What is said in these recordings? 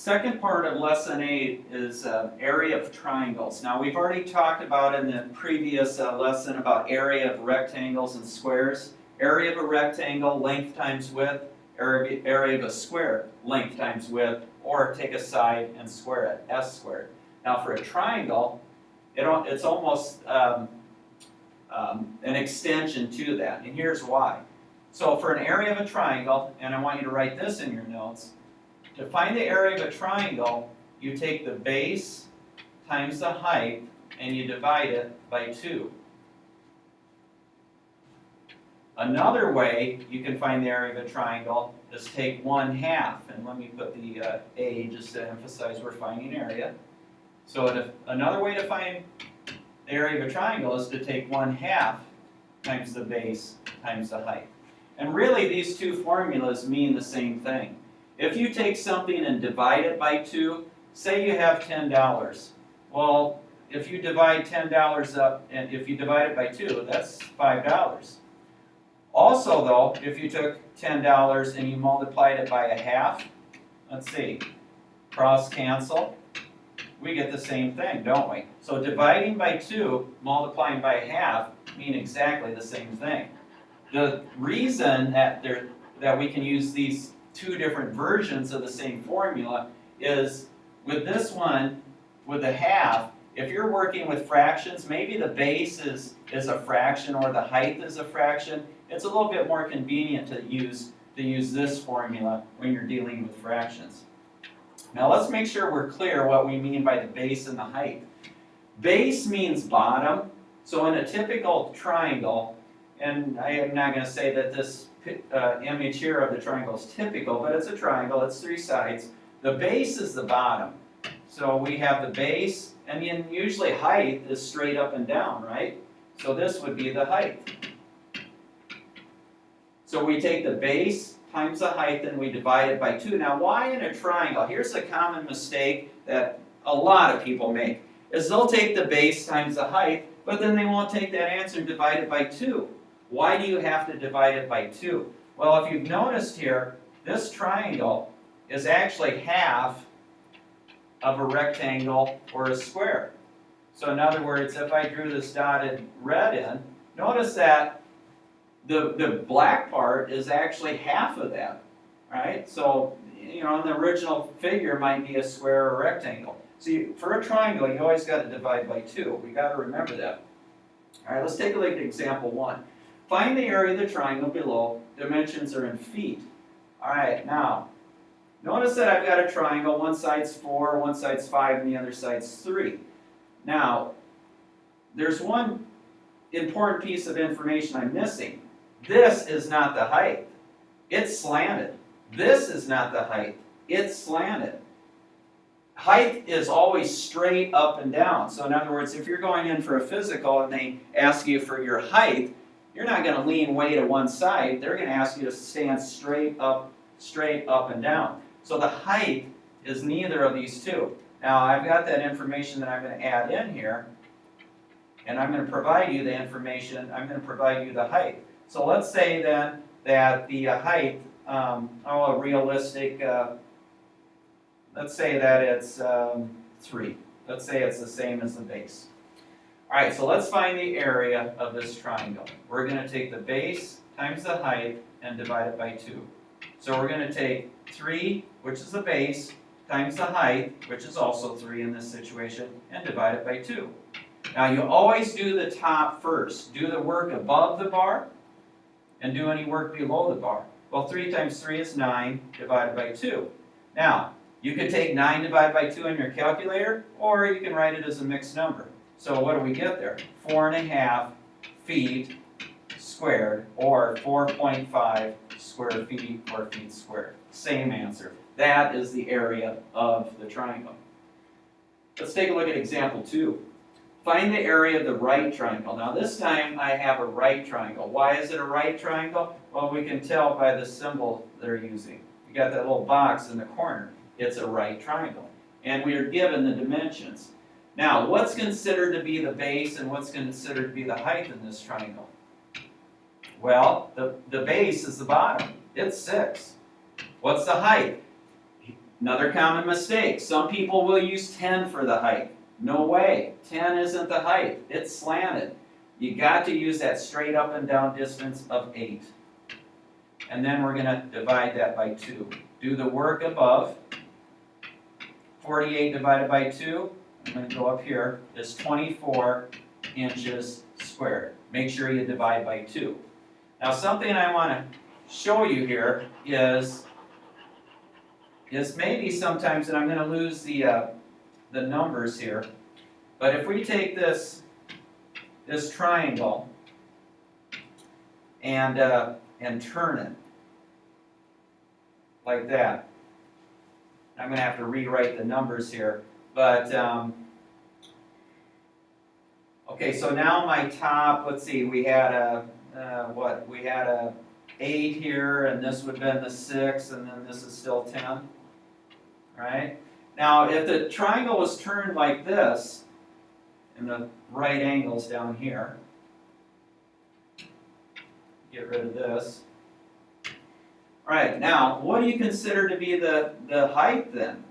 Second part of lesson 8 is area of triangles. Now we've already talked about in the previous lesson about area of rectangles and squares. Area of a rectangle, length times width. Area of a square, length times width. Or take a side and square it, s squared. Now for a triangle, it's almost an extension to that, and here's why. So for an area of a triangle, and I want you to write this in your notes, to find the area of a triangle, you take the base times the height and you divide it by 2. Another way you can find the area of a triangle is take 1/2, and let me put the A just to emphasize we're finding area. So another way to find the area of a triangle is to take 1/2 times the base times the height. And really these two formulas mean the same thing. If you take something and divide it by 2, say you have $10. Well, if you divide $10 up, and if you divide it by 2, that's $5. Also though, if you took $10 and you multiplied it by 1/2, let's see, cross cancel, we get the same thing, don't we? So dividing by 2, multiplying by 1/2 mean exactly the same thing. The reason that we can use these two different versions of the same formula is with this one, with the 1/2, if you're working with fractions, maybe the base is a fraction or the height is a fraction, it's a little bit more convenient to use this formula when you're dealing with fractions. Now let's make sure we're clear what we mean by the base and the height. Base means bottom, so in a typical triangle, and I am not going to say that this image here of the triangle is typical, but it's a triangle, it's 3 sides. The base is the bottom. So we have the base, and then usually height is straight up and down, right? So this would be the height. So we take the base times the height and we divide it by 2. Now why in a triangle? Here's a common mistake that a lot of people make, is they'll take the base times the height, but then they won't take that answer and divide it by 2. Why do you have to divide it by 2? Well, if you've noticed here, this triangle is actually half of a rectangle or a square. So in other words, if I drew this dotted red in, notice that the black part is actually half of that, right? So, you know, the original figure might be a square or a rectangle. So for a triangle, you always got to divide by 2. We got to remember that. All right, let's take a look at example 1. Find the area of the triangle below. Dimensions are in feet. All right, now, notice that I've got a triangle. One side's 4, one side's 5, and the other side's 3. Now, there's one important piece of information I'm missing. This is not the height. It's slanted. This is not the height. It's slanted. Height is always straight up and down. So in other words, if you're going in for a physical and they ask you for your height, you're not going to lean way to one side. They're going to ask you to stand straight up and down. So the height is neither of these two. Now I've got that information that I'm going to add in here, and I'm going to provide you the information. I'm going to provide you the height. So let's say then that the height, a realistic, let's say that it's 3. Let's say it's the same as the base. All right, so let's find the area of this triangle. We're going to take the base times the height and divide it by 2. So we're going to take 3, which is the base, times the height, which is also 3 in this situation, and divide it by 2. Now you always do the top first. Do the work above the bar, and do any work below the bar. Well, 3 times 3 is 9, divided by 2. Now, you can take 9 divided by 2 in your calculator, or you can write it as a mixed number. So what do we get there? 4.5 feet squared, or 4.5 square feet, or feet squared. Same answer. That is the area of the triangle. Let's take a look at example 2. Find the area of the right triangle. Now this time I have a right triangle. Why is it a right triangle? Well, we can tell by the symbol they're using. You got that little box in the corner. It's a right triangle. And we are given the dimensions. Now, what's considered to be the base and what's considered to be the height in this triangle? Well, the base is the bottom. It's 6. What's the height? Another common mistake, some people will use 10 for the height. No way, 10 isn't the height, it's slanted. You got to use that straight up and down distance of 8. And then we're going to divide that by 2. Do the work above. 48 divided by 2, I'm going to go up here, is 24 inches squared. Make sure you divide by 2. Now something I want to show you here is maybe sometimes, and I'm going to lose the numbers here, but if we take this triangle and turn it like that, I'm going to have to rewrite the numbers here, but okay, so now my top, let's see, we had a we had a 8 here, and this would have been the 6, and then this is still 10, right? Now, if the triangle was turned like this, and the right angle's down here, get rid of this. All right, now, what do you consider to be the height then?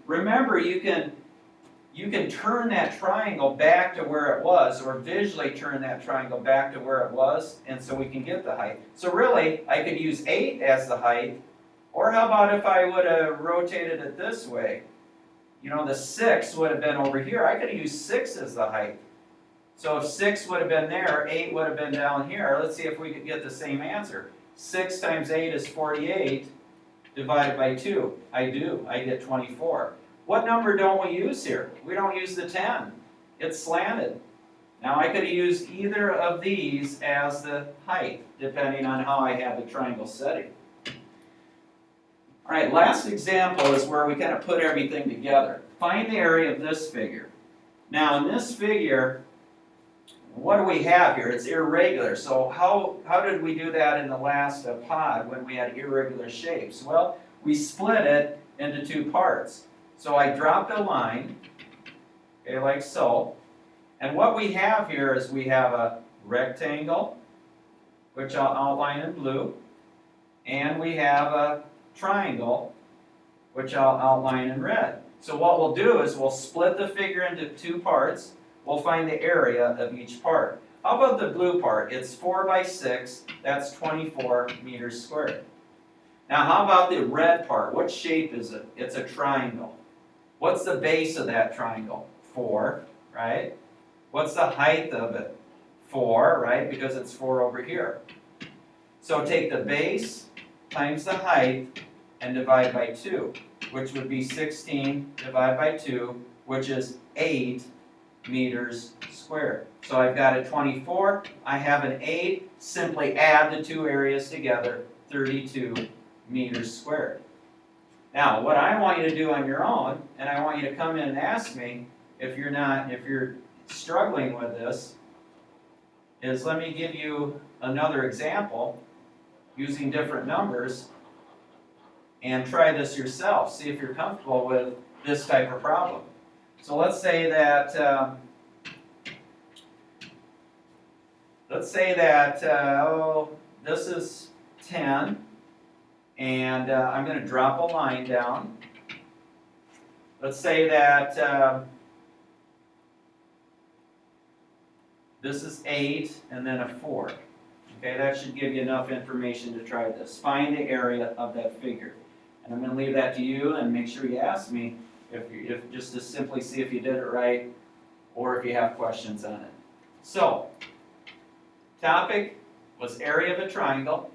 Remember, you can turn that triangle back to where it was, or visually turn that triangle back to where it was, and so we can get the height. So really, I could use 8 as the height, or how about if I would have rotated it this way? You know, the 6 would have been over here. I could have used 6 as the height. So if 6 would have been there, 8 would have been down here. Let's see if we could get the same answer. 6 times 8 is 48, divided by 2. I do. I get 24. What number don't we use here? We don't use the 10. It's slanted. Now I could have used either of these as the height, depending on how I have the triangle setting. All right, last example is where we kind of put everything together. Find the area of this figure. Now in this figure, what do we have here? It's irregular. So how did we do that in the last pod when we had irregular shapes? Well, we split it into 2 parts. So I dropped a line, okay, like so. And what we have here is we have a rectangle, which I'll outline in blue, and we have a triangle, which I'll outline in red. So what we'll do is we'll split the figure into 2 parts. We'll find the area of each part. How about the blue part? It's 4 by 6. That's 24 meters squared. Now how about the red part? What shape is it? It's a triangle. What's the base of that triangle? 4, right? What's the height of it? 4, right? Because it's 4 over here. So take the base times the height and divide by 2, which would be 16 divided by 2, which is 8 meters squared. So I've got a 24, I have an 8, simply add the 2 areas together, 32 meters squared. Now, what I want you to do on your own, and I want you to come in and ask me if you're struggling with this, is let me give you another example using different numbers and try this yourself. See if you're comfortable with this type of problem. So let's say that this is 10, and I'm going to drop a line down. Let's say that this is 8 and then a 4. Okay, that should give you enough information to try this. Find the area of that figure. And I'm going to leave that to you, and make sure you ask me if just to simply see if you did it right or if you have questions on it. So, topic was area of a triangle,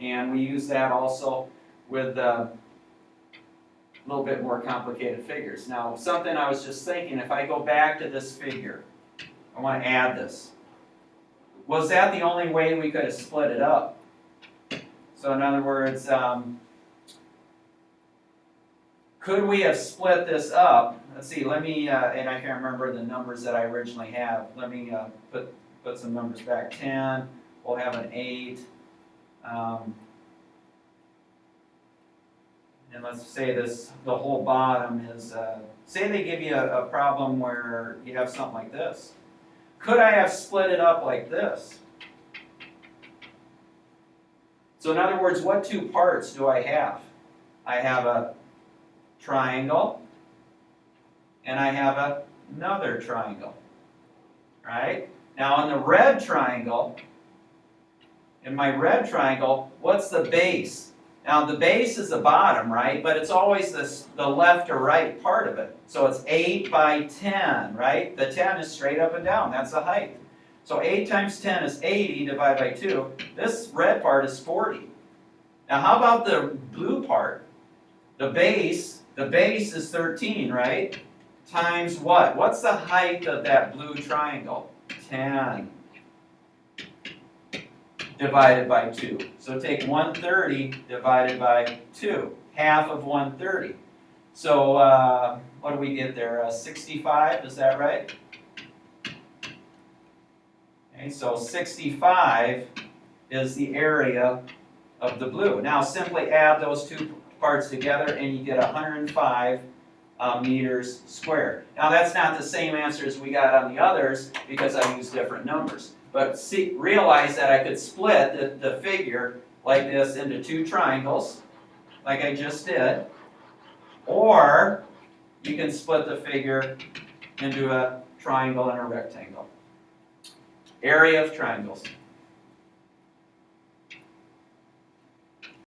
and we use that also with a little bit more complicated figures. Now, something I was just thinking, if I go back to this figure, I want to add this. Was that the only way we could have split it up? So in other words, could we have split this up? Let's see, let me, and I can't remember the numbers that I originally have. Let me put some numbers back. 10, we'll have an 8. And let's say the whole bottom is, say they give you a problem where you have something like this. Could I have split it up like this? So in other words, what 2 parts do I have? I have a triangle, and I have another triangle, right? Now in the red triangle, what's the base? Now the base is the bottom, right? But it's always the left or right part of it. So it's 8 by 10, right? The 10 is straight up and down, that's the height. So 8 times 10 is 80 divided by 2. This red part is 40. Now how about the blue part? The base is 13, right? Times what? What's the height of that blue triangle? 10 divided by 2. So take 130 divided by 2, half of 130. So what do we get there? 65, is that right? Okay, so 65 is the area of the blue. Now simply add those two parts together and you get 105 meters squared. Now that's not the same answer as we got on the others because I used different numbers. But realize that I could split the figure like this into two triangles, like I just did, or you can split the figure into a triangle and a rectangle. Area of triangles.